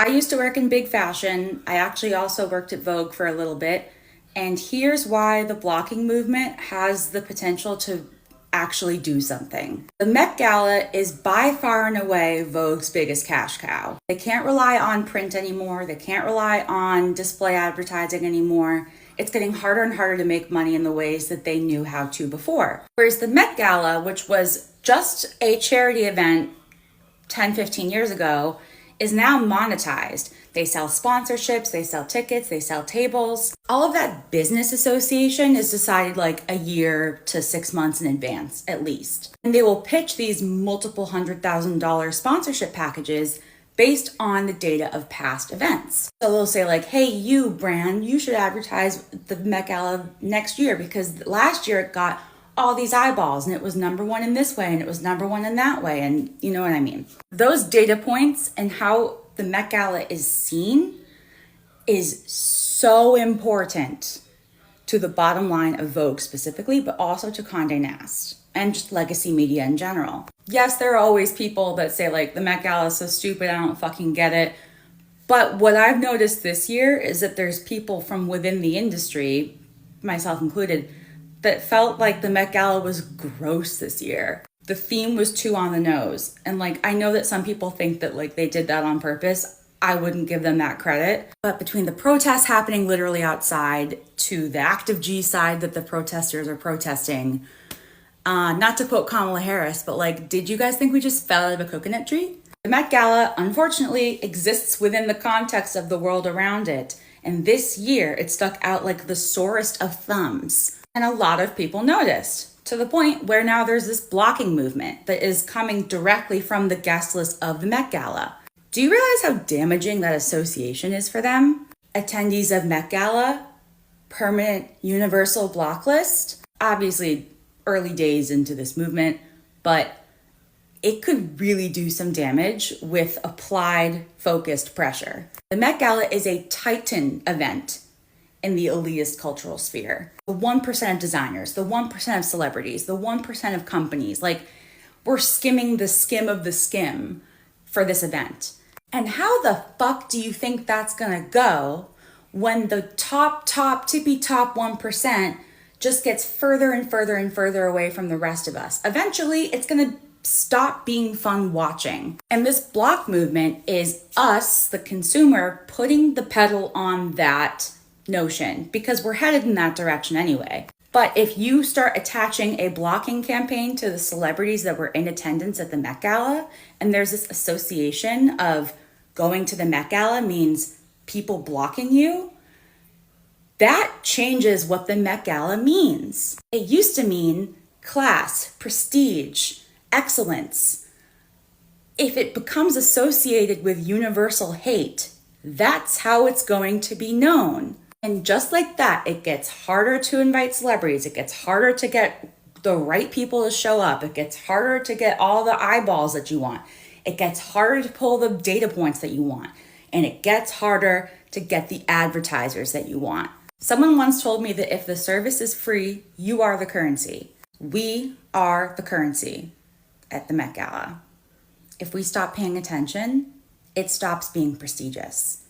I used to work in big fashion. I actually also worked at Vogue for a little bit. And here's why the blocking movement has the potential to actually do something. The Met Gala is by far and away Vogue's biggest cash cow. They can't rely on print anymore. They can't rely on display advertising anymore. It's getting harder and harder to make money in the ways that they knew how to before. Whereas the Met Gala, which was just a charity event 10, 15 years ago, is now monetized. They sell sponsorships, they sell tickets, they sell tables. All of that business association is decided like a year to 6 months in advance, at least. And they will pitch these multiple $100,000 sponsorship packages based on the data of past events. So they'll say like, hey, you brand, you should advertise the Met Gala next year because last year it got all these eyeballs and it was number one in this way and it was number one in that way, and you know what I mean. Those data points and how the Met Gala is seen is so important to the bottom line of Vogue specifically, but also to Condé Nast and just legacy media in general. Yes, there are always people that say like the Met Gala is so stupid, I don't fucking get it. But what I've noticed this year is that there's people from within the industry, myself included, that felt like the Met Gala was gross this year. The theme was too on the nose. And like, I know that some people think that like they did that on purpose. I wouldn't give them that credit. But between the protests happening literally outside to the active G side that the protesters are protesting, not to quote Kamala Harris, but like, did you guys think we just fell out of a coconut tree? The Met Gala, unfortunately, exists within the context of the world around it. And this year, it stuck out like the sorest of thumbs. And a lot of people noticed, to the point where now there's this blocking movement that is coming directly from the guest list of the Met Gala. Do you realize how damaging that association is for them? Attendees of Met Gala, permanent universal block list. Obviously, early days into this movement, but it could really do some damage with applied, focused pressure. The Met Gala is a titan event in the elitist cultural sphere. The 1% of designers, the 1% of celebrities, the 1% of companies, like we're skimming the skim of the skim for this event. And how the fuck do you think that's gonna go when the tippy top 1% just gets further and further and further away from the rest of us? Eventually, it's gonna stop being fun watching. And this block movement is us, the consumer, putting the pedal on that notion because we're headed in that direction anyway. But if you start attaching a blocking campaign to the celebrities that were in attendance at the Met Gala, and there's this association of going to the Met Gala means people blocking you, that changes what the Met Gala means. It used to mean class, prestige, excellence. If it becomes associated with universal hate, that's how it's going to be known. And just like that, it gets harder to invite celebrities. It gets harder to get the right people to show up. It gets harder to get all the eyeballs that you want. It gets harder to pull the data points that you want. And it gets harder to get the advertisers that you want. Someone once told me that if the service is free, you are the currency. We are the currency at the Met Gala. If we stop paying attention, it stops being prestigious.